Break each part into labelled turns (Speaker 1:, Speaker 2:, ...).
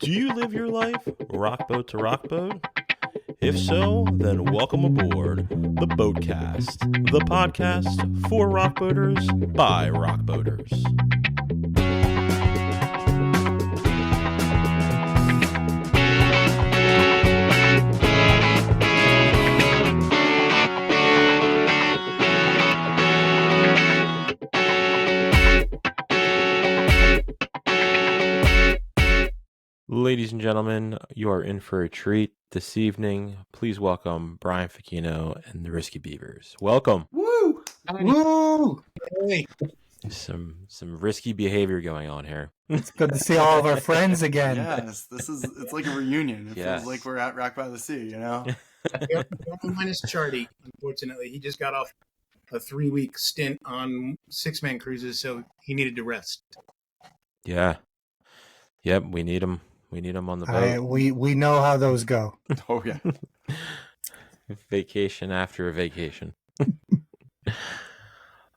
Speaker 1: Do you live your life rockboat to rockboat? If so, then welcome aboard the BoatCast, the podcast for rockboaters by rockboaters. Ladies and gentlemen, you are in for a treat this evening. Please welcome Brian Fechino and the Risky Beavers. Welcome.
Speaker 2: Woo! Woo!
Speaker 3: Hey.
Speaker 1: Some risky behavior going on here.
Speaker 2: It's good to see all of our friends again.
Speaker 3: Yes, it's like a reunion. It
Speaker 1: Yes.
Speaker 3: feels like we're at Rock by the Sea, you know?
Speaker 4: Yep, minus Charty, unfortunately. He just got off a 3-week stint on 6-man cruises, so he needed to rest.
Speaker 1: Yeah. Yep, we need him. We need him on the boat.
Speaker 2: We know how those go.
Speaker 3: Oh, yeah.
Speaker 1: Vacation after a vacation.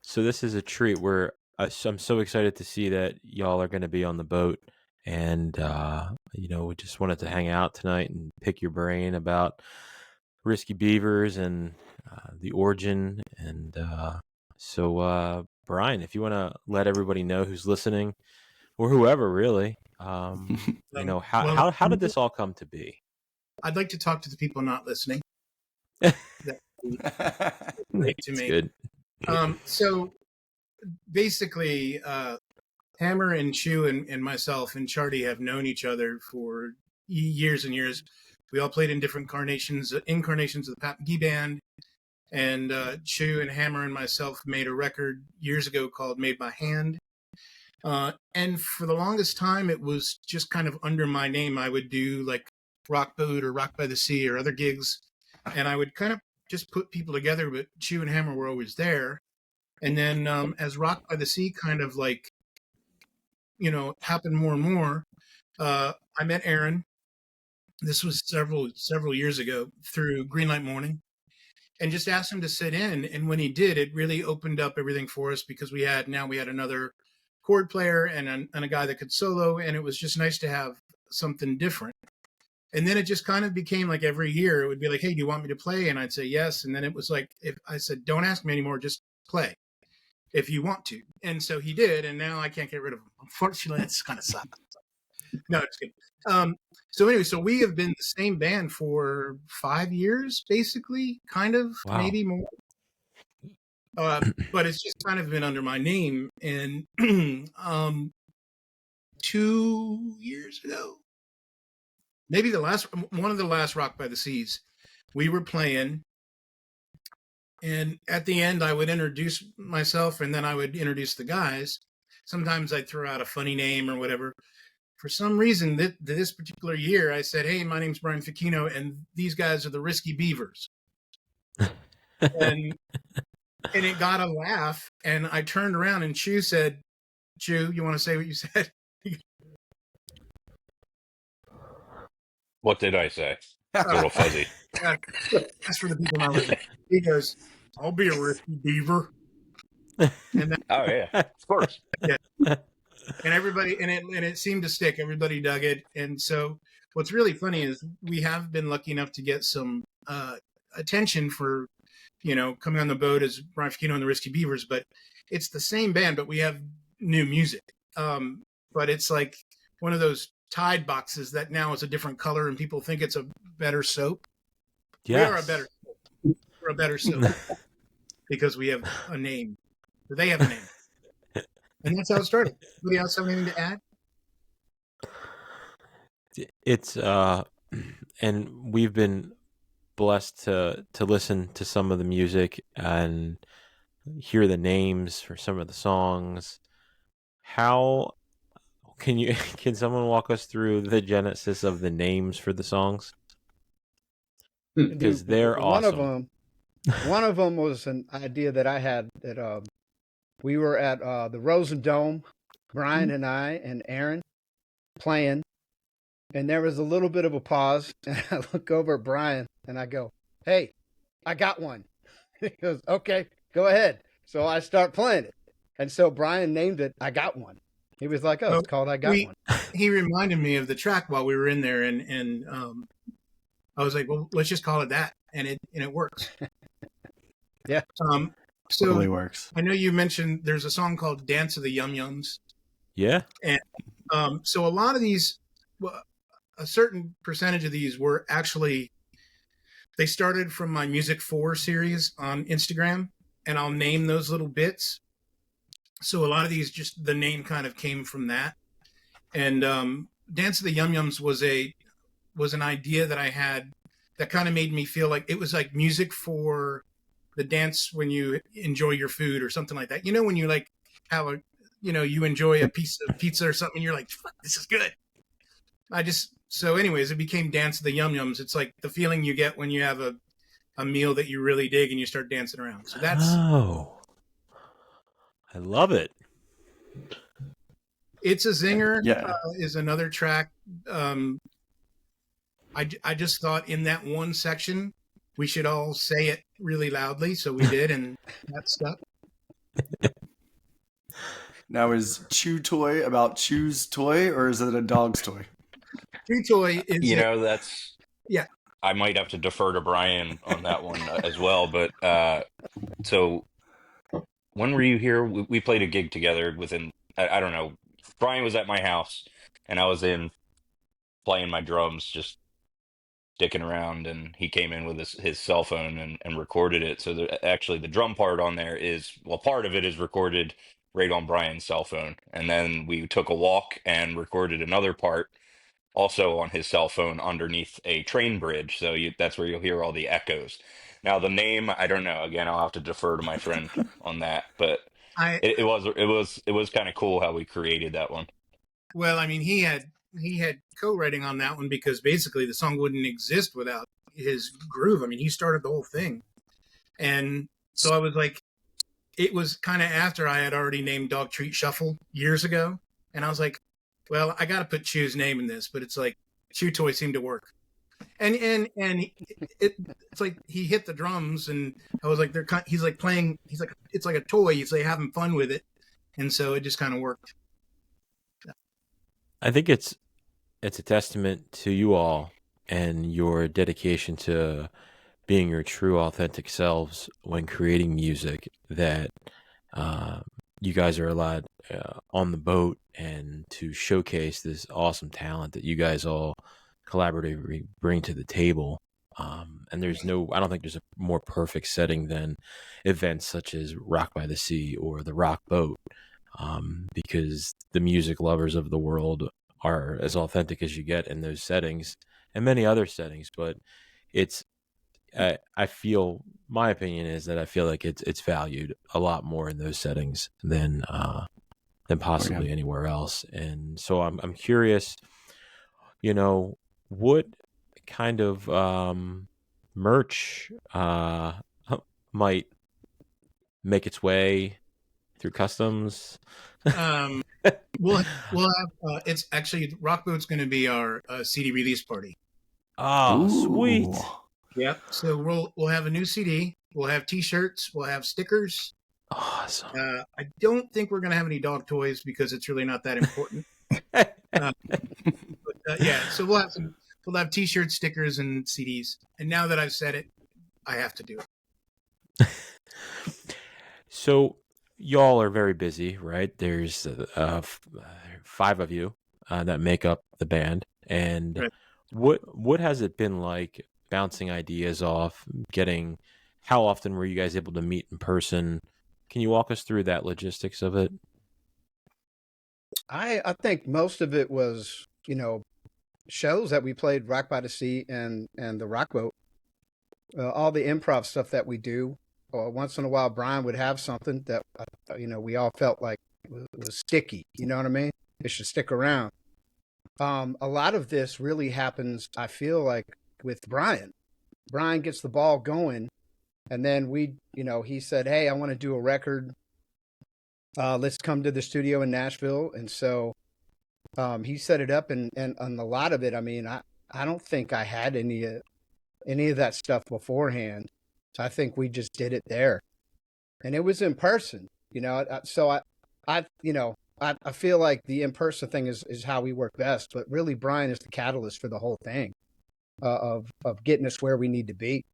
Speaker 1: So this is a treat where I'm so excited to see that y'all are going to be on the boat. And, we just wanted to hang out tonight and pick your brain about Risky Beavers and the origin. And so, Brian, if you want to let everybody know who's listening, or whoever really, how did this all come to be?
Speaker 4: I'd like to talk to the people not listening. That to me.
Speaker 1: Good.
Speaker 4: So basically, Hammer and Chew and myself and Charty have known each other for years and years. We all played in different incarnations of the Pat McGee Band. And Chew and Hammer and myself made a record years ago called Made by Hand. And for the longest time, it was just kind of under my name. I would do like Rockboat or Rock by the Sea or other gigs. And I would kind of just put people together, but Chew and Hammer were always there. And then as Rock by the Sea kind of like, happened more and more, I met Aaron. This was several years ago through Greenlight Morning, and just asked him to sit in. And when he did, it really opened up everything for us because we had another chord player and a guy that could solo, and it was just nice to have something different. And then it just kind of became like every year it would be like, hey, do you want me to play? And I'd say yes. And then it was like, if I said, don't ask me anymore, just play if you want to. And so he did, and now I can't get rid of him. Unfortunately, it's kind of sucks. No, it's good. So anyway, so we have been the same band for 5 years, basically, kind of,
Speaker 1: Wow.
Speaker 4: maybe more. But it's just kind of been under my name. And 2 years ago, maybe one of the last Rock by the Seas, we were playing. And at the end, I would introduce myself, and then I would introduce the guys. Sometimes I'd throw out a funny name or whatever. For some reason, this particular year, I said, hey, my name's Brian Fechino, and these guys are the Risky Beavers. And it got a laugh, and I turned around, and Chew said, Chew, you want to say what you said?
Speaker 5: What did I say? A little fuzzy.
Speaker 4: That's for the people not listening. He goes, I'll be a Risky Beaver. And
Speaker 5: Oh, yeah, of course.
Speaker 4: and everybody, and it seemed to stick. Everybody dug it. And so what's really funny is we have been lucky enough to get some attention for, coming on the boat as Brian Fechino and the Risky Beavers, but it's the same band, but we have new music. But it's like one of those Tide boxes that now is a different color and people think it's a better soap.
Speaker 1: Yes.
Speaker 4: We are we're a better soap because we have a name. They have a name. And that's how it started. Anybody else have anything to add?
Speaker 1: It's and we've been blessed to listen to some of the music and hear the names for some of the songs. How can someone walk us through the genesis of the names for the songs? Because they're awesome.
Speaker 6: One of them was an idea that I had that we were at the Rosen Dome, Brian and I and Aaron playing, and there was a little bit of a pause, and I look over at Brian and I go, hey, I got one. He goes, okay, go ahead. So I start playing it. And so Brian named it I Got One. He was like, "Oh,
Speaker 4: Well,
Speaker 6: it's called I Got One."
Speaker 4: He reminded me of the track while we were in there, and I was like, well, let's just call it that, and it works.
Speaker 6: Yeah.
Speaker 4: So
Speaker 3: Totally works.
Speaker 4: I know you mentioned there's a song called "Dance of the Yum Yums."
Speaker 1: Yeah.
Speaker 4: And so a lot of these, well, a certain percentage of these were actually, they started from my Music 4 series on Instagram, and I'll name those little bits. So a lot of these, just the name kind of came from that. And Dance of the Yum Yums was an idea that I had that kind of made me feel like it was like music for the dance when you enjoy your food or something like that. You know, when you like have you enjoy a piece of pizza or something, you're like, fuck, this is good. So anyways, it became Dance of the Yum Yums. It's like the feeling you get when you have a meal that you really dig and you start dancing around. So that's,
Speaker 1: I love it.
Speaker 4: It's a Zinger.
Speaker 3: Yeah.
Speaker 4: Is another track. I just thought in that one section we should all say it really loudly, so we did, and that stuck.
Speaker 3: Now, is Chew Toy about Chew's toy, or is it a dog's toy?
Speaker 4: Chew Toy is
Speaker 5: That's
Speaker 4: yeah.
Speaker 5: I might have to defer to Brian on that one as well. But so when were you here? We played a gig together within, I don't know. Brian was at my house, and I was in playing my drums, just dicking around, and he came in with his cell phone and recorded it. So actually, the drum part on there part of it is recorded right on Brian's cell phone, and then we took a walk and recorded another part also on his cell phone underneath a train bridge. So that's where you'll hear all the echoes. Now the name, I don't know. Again, I'll have to defer to my friend on that, but it was kind of cool how we created that one.
Speaker 4: Well, I mean, he had co-writing on that one because basically the song wouldn't exist without his groove. I mean, he started the whole thing, and so I was like, it was kind of after I had already named Dog Treat Shuffle years ago, and I was like, well, I got to put Chew's name in this, but it's like Chew Toy seemed to work, and it's like he hit the drums, and I was like, he's like playing, he's like, it's like a toy, he's like having fun with it, and so it just kind of worked.
Speaker 1: I think it's a testament to you all and your dedication to being your true, authentic selves when creating music that you guys are allowed on the boat and to showcase this awesome talent that you guys all collaboratively bring to the table. And I don't think there's a more perfect setting than events such as Rock by the Sea or the Rock Boat. Because the music lovers of the world are as authentic as you get in those settings and many other settings. But I feel, my opinion is that I feel like it's valued a lot more in those settings than possibly anywhere else. And so I'm curious, what kind of merch might make its way through customs?
Speaker 4: We'll have it's actually Rock Boat's going to be our CD release party.
Speaker 1: Oh, sweet.
Speaker 4: Yep. So we'll have a new CD. We'll have T-shirts. We'll have stickers.
Speaker 1: Awesome.
Speaker 4: I don't think we're going to have any dog toys because it's really not that important. But yeah. So we'll have T-shirts, stickers, and CDs. And now that I've said it, I have to do it.
Speaker 1: So y'all are very busy, right? There's 5 of you that make up the band, and
Speaker 4: Right.
Speaker 1: what has it been like bouncing ideas off? How often were you guys able to meet in person? Can you walk us through that logistics of it?
Speaker 6: I think most of it was, shows that we played, Rock by the Sea and the Rock Boat. All the improv stuff that we do. Once in a while, Brian would have something that, we all felt like was sticky. You know what I mean? It should stick around. A lot of this really happens, I feel like, with Brian. Brian gets the ball going, and then he said, hey, I want to do a record. Let's come to the studio in Nashville. And so he set it up, and a lot of it, I mean, I don't think I had any of that stuff beforehand. I think we just did it there, and it was in person, so I I feel like the in-person thing is how we work best, but really Brian is the catalyst for the whole thing of getting us where we need to be.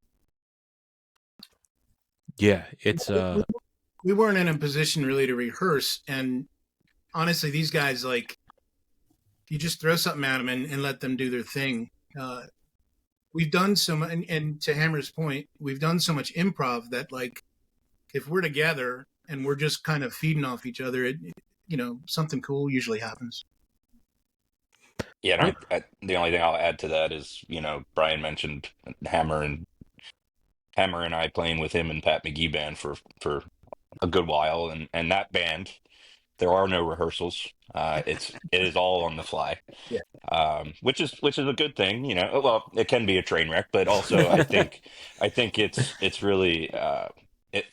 Speaker 1: Yeah, it's
Speaker 4: We weren't in a position really to rehearse, and honestly, these guys, like, you just throw something at them and let them do their thing. We've done so much, and to Hammer's point, we've done so much improv that, like, if we're together and we're just kind of feeding off each other, something cool usually happens.
Speaker 5: Yeah, and the only thing I'll add to that is, Brian mentioned Hammer and I playing with him and Pat McGee Band for a good while, and that band, there are no rehearsals. It is all on the fly.
Speaker 4: Yeah.
Speaker 5: Which is a good thing, Well, it can be a train wreck, but also I think it's really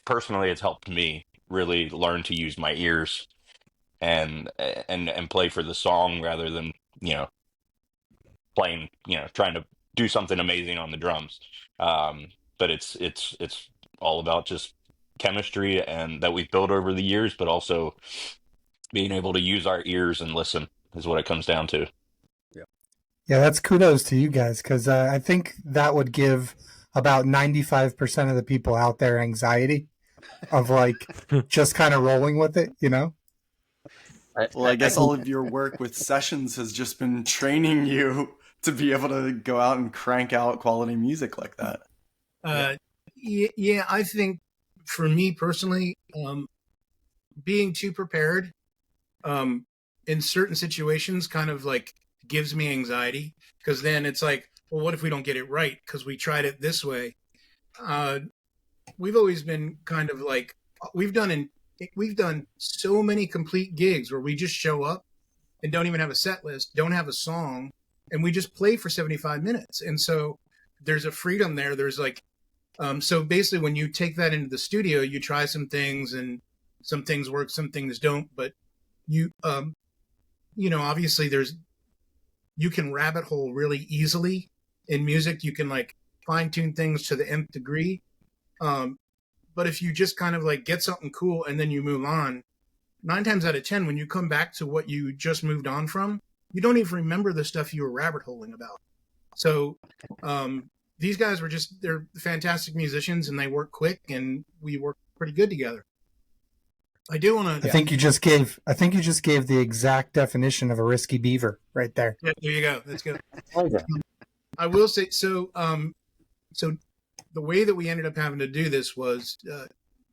Speaker 5: personally it's helped me really learn to use my ears and play for the song rather than playing, trying to do something amazing on the drums. But it's all about just chemistry and that we've built over the years, but also being able to use our ears and listen is what it comes down to.
Speaker 2: Yeah, that's kudos to you guys, because I think that would give about 95% of the people out there anxiety of like just kind of rolling with it,
Speaker 3: Well, I guess all of your work with sessions has just been training you to be able to go out and crank out quality music like that.
Speaker 4: Yeah, I think for me personally, being too prepared in certain situations kind of like gives me anxiety, because then it's like, well, what if we don't get it right because we tried it this way? We've always been kind of like, we've done so many complete gigs where we just show up and don't even have a set list, don't have a song, and we just play for 75 minutes. And so there's a freedom there. There's like, so basically when you take that into the studio, you try some things and some things work, some things don't, but you, obviously you can rabbit hole really easily in music. You can like fine tune things to the nth degree. But if you just kind of like get something cool and then you move on, 9 times out of 10, when you come back to what you just moved on from, you don't even remember the stuff you were rabbit holing about. So these guys they're fantastic musicians and they work quick and we work pretty good together. I do want to.
Speaker 2: I think you just gave the exact definition of a risky beaver right there.
Speaker 4: Yeah, there you go. That's good. I will say so. So the way that we ended up having to do this was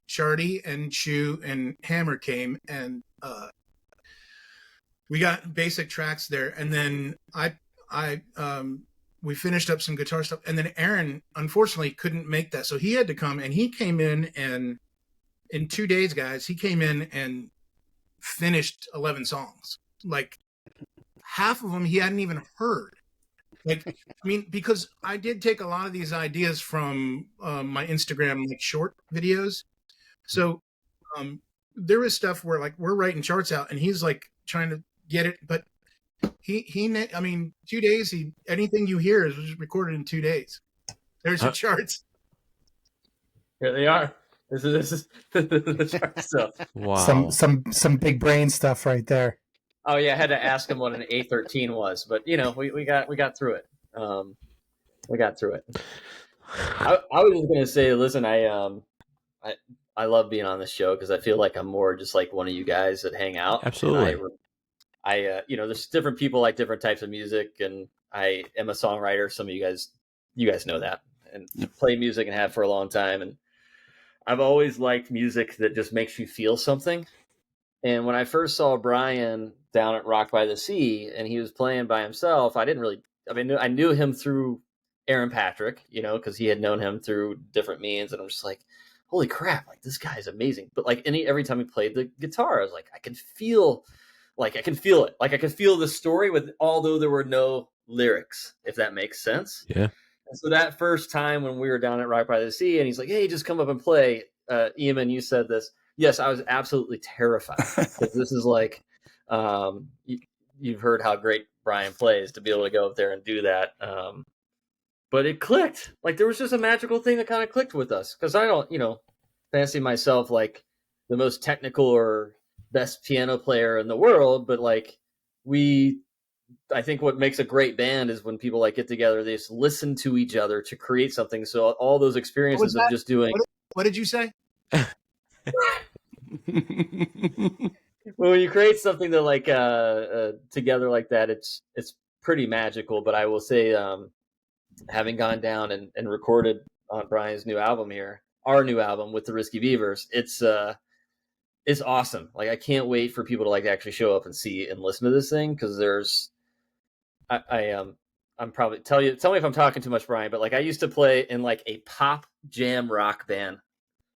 Speaker 4: Charty and Chew and Hammer came and we got basic tracks there, and then we finished up some guitar stuff, and then Aaron unfortunately couldn't make that, so he had to come, and he came in and in 2 days, guys, he came in and finished 11 songs. Like half of them he hadn't even heard. Like, I mean, because I did take a lot of these ideas from my Instagram like short videos. So there was stuff where like we're writing charts out and he's like trying to get it, but I mean, 2 days, anything you hear is recorded in 2 days. There's your charts.
Speaker 7: Here they are. This is the chart stuff.
Speaker 1: wow.
Speaker 2: Some big brain stuff right there.
Speaker 7: Oh yeah, I had to ask him what an A13 was, but we got through it. We got through it. I was just gonna say, listen, I love being on this show because I feel like I'm more just like one of you guys that hang out.
Speaker 1: Absolutely.
Speaker 7: I there's different people like different types of music, and I am a songwriter. Some of you guys know that, and play music and have for a long time. And I've always liked music that just makes you feel something. And when I first saw Brian down at Rock by the Sea and he was playing by himself, I knew him through Aaron Patrick, because he had known him through different means. And I'm just like, holy crap, like this guy's amazing. But like every time he played the guitar, I was like, I can feel it. Like I could feel the story although there were no lyrics, if that makes sense.
Speaker 1: Yeah.
Speaker 7: And so that first time when we were down at Rock by the Sea and he's like, hey, just come up and play. Eamon, you said this. Yes, I was absolutely terrified because this is like, you've heard how great Brian plays to be able to go up there and do that. But it clicked. Like there was just a magical thing that kind of clicked with us because I don't, fancy myself like the most technical or best piano player in the world, but like I think what makes a great band is when people like get together, they just listen to each other to create something. So all those experiences of just doing.
Speaker 4: What did you say?
Speaker 7: When you create something that like together like that, it's pretty magical. But I will say, having gone down and recorded on Brian's new album here, our new album with the Risky Beavers, it's awesome. Like I can't wait for people to like actually show up and see and listen to this thing, because there's I'm probably tell me if I'm talking too much, Brian, but like I used to play in like a pop jam rock band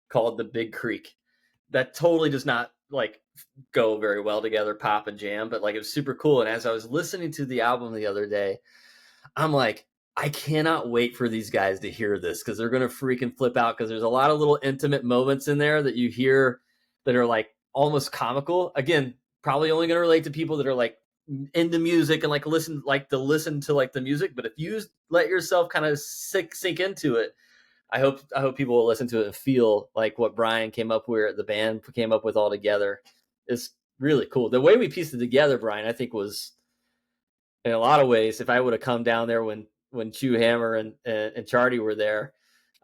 Speaker 7: called the Big Creek. That totally does not like go very well together, pop and jam, but like it was super cool. And as I was listening to the album the other day, I'm like, I cannot wait for these guys to hear this, because they're going to freaking flip out, because there's a lot of little intimate moments in there that you hear that are like almost comical. Again, probably only going to relate to people that are like into music and like listen to like the music. But if you let yourself kind of sink into it, I hope people will listen to it and feel like what Brian came up with, the band came up with all together. Is really cool. The way we pieced it together, Brian, I think was, in a lot of ways, if I would have come down there when Chew Hammer and Charty were there,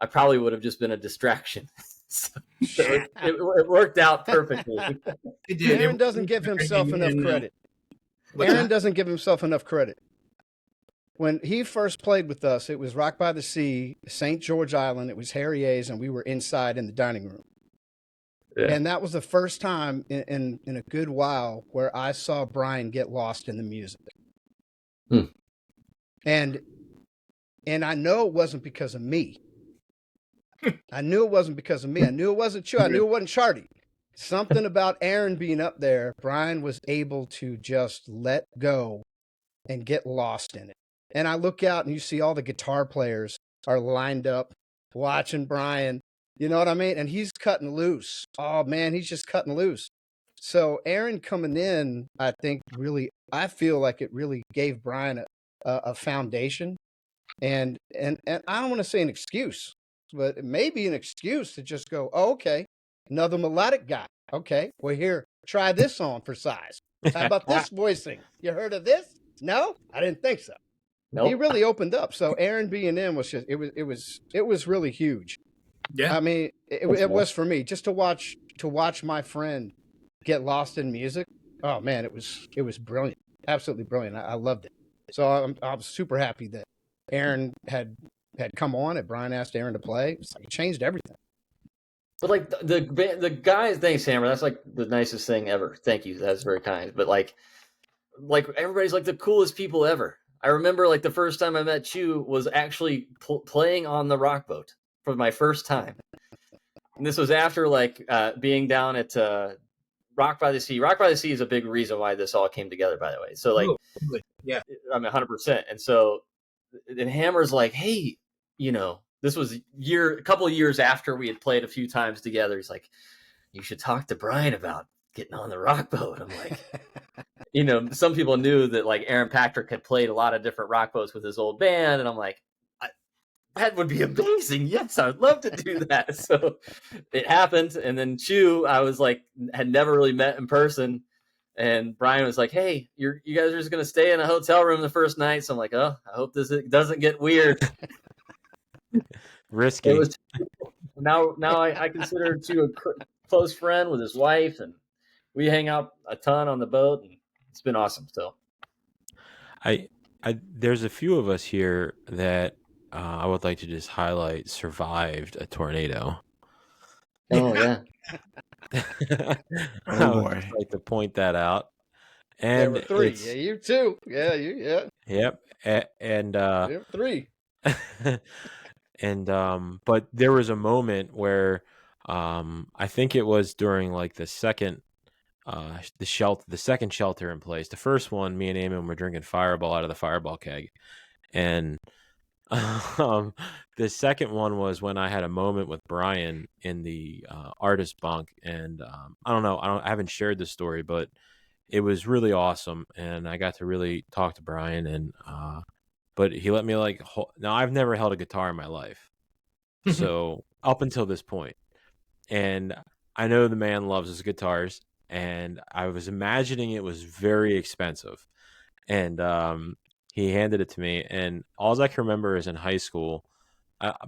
Speaker 7: I probably would have just been a distraction. So it worked out perfectly.
Speaker 6: Aaron doesn't give himself enough credit. Aaron doesn't give himself enough credit. When he first played with us, it was Rock by the Sea, St. George Island. It was Harry A's, and we were inside in the dining room. Yeah. And that was the first time in a good while where I saw Brian get lost in the music. And I know it wasn't because of me. I knew it wasn't because of me. I knew it wasn't Chew. I knew it wasn't Charty. Something about Aaron being up there, Brian was able to just let go and get lost in it. And I look out and you see all the guitar players are lined up watching Brian. You know what I mean? And he's cutting loose. Oh, man, he's just cutting loose. So Aaron coming in, I think really, I feel like it really gave Brian a foundation. And I don't want to say an excuse, but it may be an excuse to just go, oh, okay, another melodic guy. Okay, well, here, try this on for size. How about this voicing? You heard of this? No? I didn't think so. Nope. He really opened up. So Aaron being in was just, it was really huge. Yeah. I mean, it was for me just to watch my friend get lost in music. Oh man, it was brilliant. Absolutely brilliant. I loved it. So I'm super happy that Aaron had come on and Brian asked Aaron to play. It changed everything.
Speaker 7: But like the guys, thanks, Hammer. That's like the nicest thing ever. Thank you. That's very kind. But like everybody's like the coolest people ever. I remember like the first time I met Chew was actually playing on the rock boat for my first time. And this was after like being down at Rock by the Sea. Rock by the Sea is a big reason why this all came together, by the way. So like, yeah, I mean, 100%. And so, and Hammer's like, hey, you know, this was a couple of years after we had played a few times together. He's like, you should talk to Brian about getting on the rock boat. I'm like, you know, some people knew that like Aaron Patrick had played a lot of different rock boats with his old band. And I'm like, that would be amazing. Yes, I would love to do that. So it happened. And then Chew, I was like, had never really met in person. And Brian was like, hey, you guys are just going to stay in a hotel room the first night. So I'm like, oh, I hope this doesn't get weird.
Speaker 1: Risky.
Speaker 7: Now I consider Chew a close friend with his wife. And we hang out a ton on the boat. And it's been awesome. So
Speaker 1: there's a few of us here that I would like to just highlight survived a tornado.
Speaker 7: Oh yeah.
Speaker 1: I would just like to point that out. And
Speaker 6: there were 3. Yeah, you too. Yeah, yeah.
Speaker 1: Yep. And
Speaker 6: there were 3.
Speaker 1: And but there was a moment where I think it was during like the second shelter in place. The first one, me and Eamon were drinking Fireball out of the Fireball keg, and the second one was when I had a moment with Brian in the artist bunk, and I don't know, I haven't shared this story, but it was really awesome, and I got to really talk to Brian, and but he let me like now I've never held a guitar in my life, so up until this point, and I know the man loves his guitars, and I was imagining it was very expensive. And he handed it to me, and all I can remember is in high school.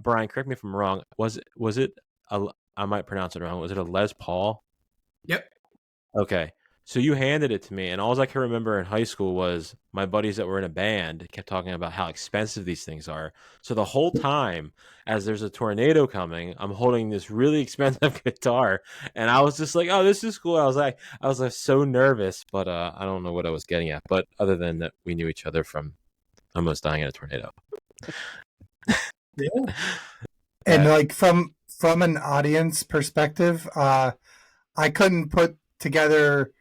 Speaker 1: Brian, correct me if I'm wrong. Was it I might pronounce it wrong. Was it a Les Paul?
Speaker 4: Yep.
Speaker 1: Okay. So you handed it to me, and all I can remember in high school was my buddies that were in a band kept talking about how expensive these things are. So the whole time, as there's a tornado coming, I'm holding this really expensive guitar, and I was just like, "Oh, this is cool." I was like so nervous, but I don't know what I was getting at. But other than that, we knew each other from almost dying in a tornado.
Speaker 4: Yeah.
Speaker 2: And like from an audience perspective, I couldn't put together,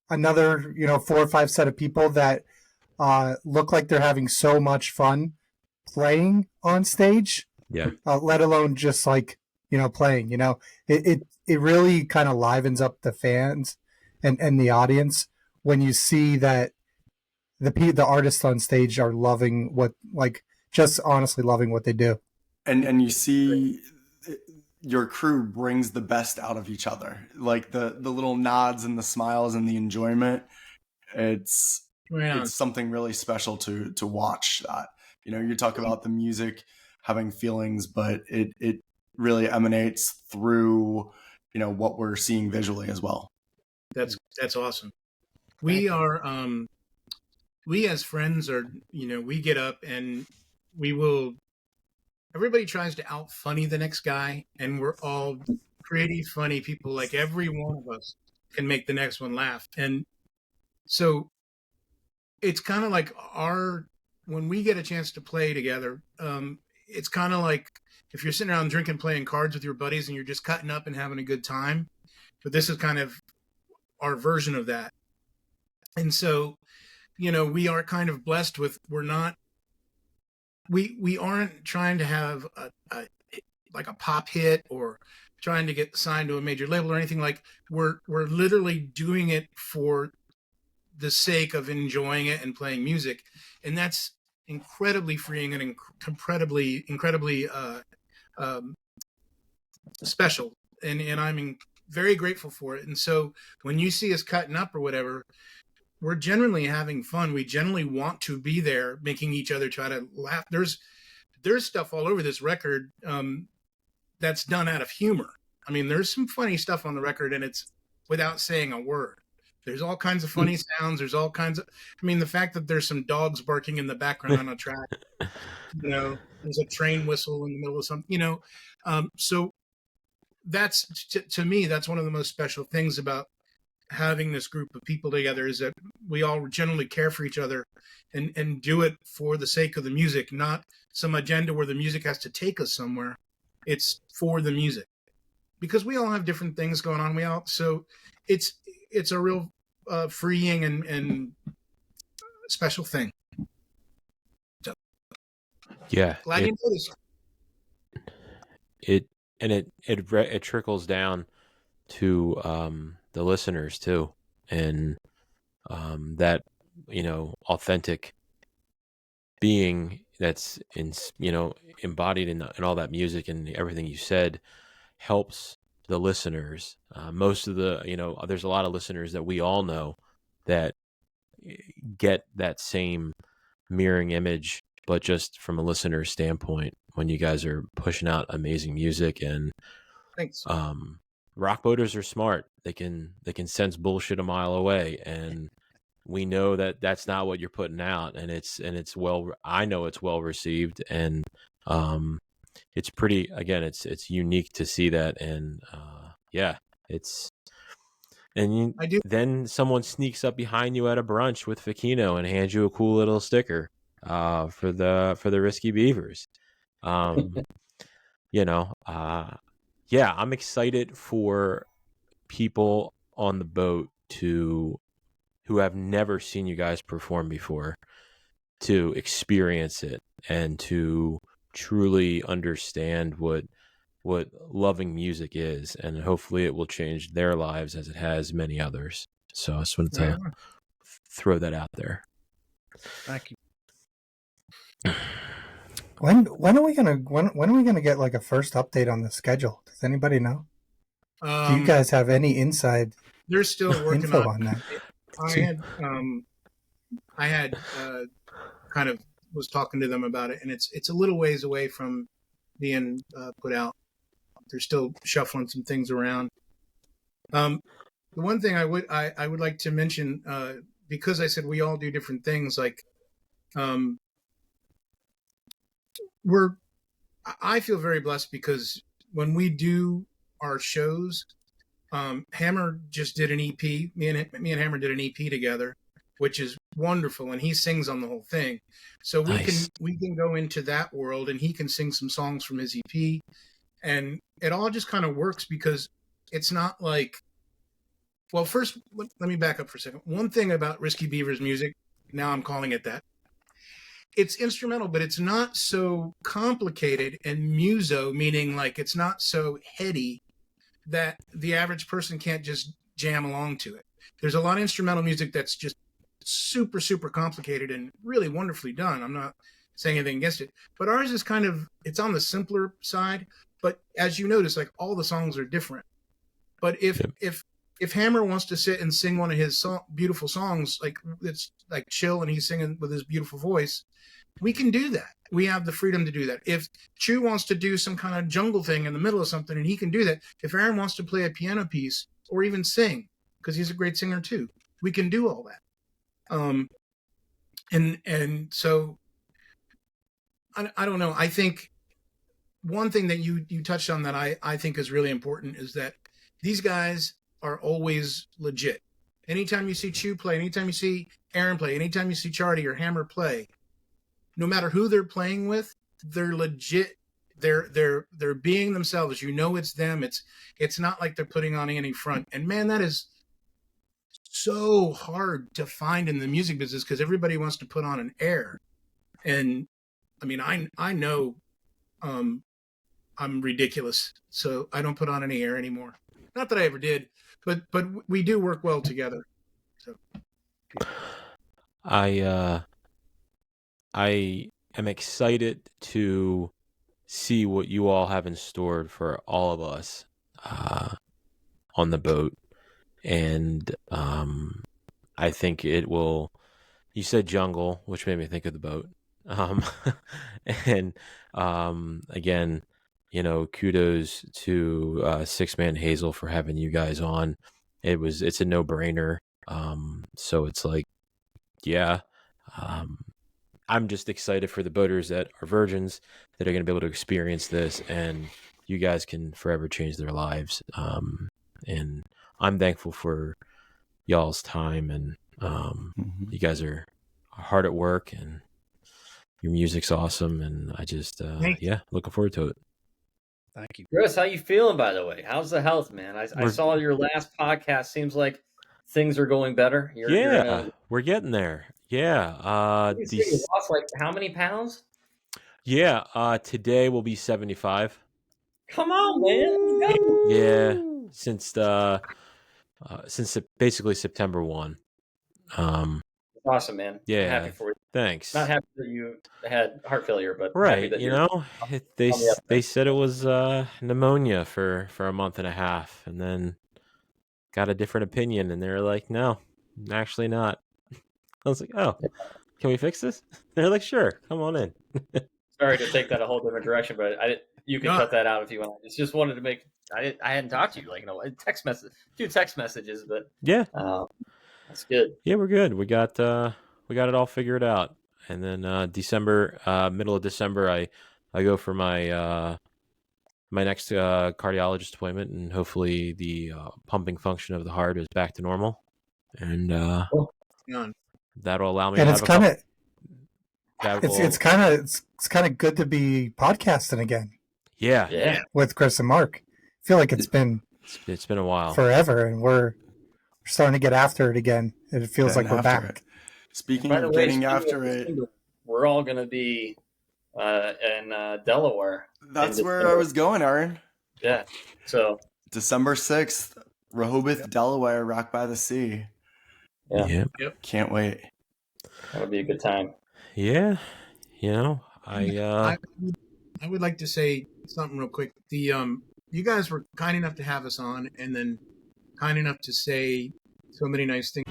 Speaker 2: another, 4 or 5 set of people that look like they're having so much fun playing on stage.
Speaker 1: Yeah.
Speaker 2: Let alone just like, playing, it really kind of livens up the fans and the audience when you see that the artists on stage are loving just honestly loving what they do.
Speaker 3: And you see your crew brings the best out of each other, like the little nods and the smiles and the enjoyment. It's something really special to watch that. You talk about the music having feelings, but it really emanates through what we're seeing visually as well.
Speaker 4: That's awesome. We are we as friends are, we get up and everybody tries to out funny the next guy, and we're all pretty funny people. Like every one of us can make the next one laugh. And so it's kind of like when we get a chance to play together, it's kind of like if you're sitting around drinking, playing cards with your buddies and you're just cutting up and having a good time. But this is kind of our version of that. And so, we are kind of blessed with, we aren't trying to have like a pop hit or trying to get signed to a major label or anything. Like we're literally doing it for the sake of enjoying it and playing music. And that's incredibly freeing and incredibly special. And I'm very grateful for it. And so when you see us cutting up or whatever, we're generally having fun. We generally want to be there, making each other try to laugh. There's stuff all over this record that's done out of humor. I mean, there's some funny stuff on the record, and it's without saying a word. There's all kinds of funny sounds. There's all kinds of, the fact that there's some dogs barking in the background on a track, there's a train whistle in the middle of something, so that's, to me, that's one of the most special things about having this group of people together, is that we all generally care for each other and do it for the sake of the music, not some agenda where the music has to take us somewhere. It's for the music, because we all have different things going on. So it's a real freeing and special thing. So,
Speaker 1: yeah.
Speaker 4: Glad you noticed.
Speaker 1: It trickles down to the listeners too, and that authentic being that's embodied in all that music and everything you said helps the listeners. Most of there's a lot of listeners that we all know that get that same mirroring image, but just from a listener standpoint, when you guys are pushing out amazing music. And
Speaker 4: thanks.
Speaker 1: Rock boaters are smart. They can sense bullshit a mile away, and we know that that's not what you're putting out, and it's I know it's well received, and it's pretty, again, it's unique to see that. And then someone sneaks up behind you at a brunch with Fechino and hands you a cool little sticker for the Risky Beavers. I'm excited for people on the boat who have never seen you guys perform before to experience it and to truly understand what loving music is, and hopefully it will change their lives as it has many others. So I just wanted to throw that out there.
Speaker 6: Thank you.
Speaker 2: When are we gonna get like a first update on the schedule? Does anybody know? Do you guys have any inside
Speaker 4: They're still working
Speaker 2: info
Speaker 4: on
Speaker 2: that?
Speaker 4: I had kind of was talking to them about it, and it's a little ways away from being put out. They're still shuffling some things around. The one thing I would like to mention, because I said we all do different things, like I feel very blessed because when we do our shows, Hammer just did an EP. Me and Hammer did an EP together, which is wonderful, and he sings on the whole thing. So we can go into that world, and he can sing some songs from his EP, and it all just kind of works because it's not like. Well, first, let me back up for a second. One thing about Risky Beavers music, now I'm calling it that, it's instrumental, but it's not so complicated and muso, meaning like it's not so heady that the average person can't just jam along to it. There's a lot of instrumental music that's just super, super complicated and really wonderfully done. I'm not saying anything against it, but ours is kind of, it's on the simpler side. But as you notice, like all the songs are different. But if Hammer wants to sit and sing one of his beautiful songs, like it's like chill and he's singing with his beautiful voice, we can do that. We have the freedom to do that. If Chew wants to do some kind of jungle thing in the middle of something, and he can do that. If Aaron wants to play a piano piece or even sing, because he's a great singer too, we can do all that. And so I don't know. I think one thing that you touched on that I think is really important is that these guys are always legit. Anytime you see Chew play, anytime you see Aaron play, anytime you see Charty or Hammer play, no matter who they're playing with, they're legit. They're being themselves. You know it's them. It's not like they're putting on any front. And man, that is so hard to find in the music business because everybody wants to put on an air. And I mean, I know I'm ridiculous, so I don't put on any air anymore. Not that I ever did, but we do work well together. So
Speaker 1: I am excited to see what you all have in store for all of us on the boat. And I think it will, you said jungle, which made me think of the boat. And again, you know, kudos to Six Man Hazel for having you guys on. It's a no-brainer. So it's like, yeah, I'm just excited for the boaters that are virgins that are going to be able to experience this, and you guys can forever change their lives. And I'm thankful for y'all's time, and you guys are hard at work, and your music's awesome, and I just looking forward to it.
Speaker 6: Thank you,
Speaker 7: Chris. How you feeling, by the way? How's the health, man? I saw your last podcast. Seems like things are going better.
Speaker 1: We're getting there. Yeah.
Speaker 7: You lost like how many pounds?
Speaker 1: Yeah. Today will be 75.
Speaker 7: Come on, man. Go.
Speaker 1: Yeah. Since basically September 1.
Speaker 7: Awesome, man.
Speaker 1: Yeah.
Speaker 7: I'm happy for you.
Speaker 1: Thanks.
Speaker 7: Not happy that you had heart failure, but
Speaker 1: right.
Speaker 7: happy that
Speaker 1: you know, they said it was pneumonia for a month and a half, and then got a different opinion, and they were like, no, actually not. I was like, oh, can we fix this? They're like, sure, come on in.
Speaker 7: Sorry to take that a whole different direction, but you can cut that out if you want. It's just wanted to make. I hadn't talked to you like a text messages, but
Speaker 1: yeah,
Speaker 7: that's good.
Speaker 1: Yeah, we're good. We got it all figured out, and then December, middle of December, I go for my my next cardiologist appointment, and hopefully the pumping function of the heart is back to normal, and that'll allow me.
Speaker 2: And
Speaker 1: to
Speaker 2: it's
Speaker 1: have
Speaker 2: it's kind of good to be podcasting again.
Speaker 1: Yeah.
Speaker 2: With Chris and Mark, I feel like it's been
Speaker 1: a while,
Speaker 2: forever, and we're starting to get after it again. It feels like we're back.
Speaker 3: Speaking of getting after it,
Speaker 7: we're all going to be in Delaware.
Speaker 3: That's where I was going, Aaron.
Speaker 7: Yeah. So
Speaker 3: December 6th, Rehoboth, Delaware, Rock by the Sea.
Speaker 7: Yeah.
Speaker 3: Yep. Can't wait.
Speaker 7: That'll be a good time.
Speaker 1: Yeah. You know,
Speaker 4: I would like to say something real quick. The you guys were kind enough to have us on, and then kind enough to say so many nice things.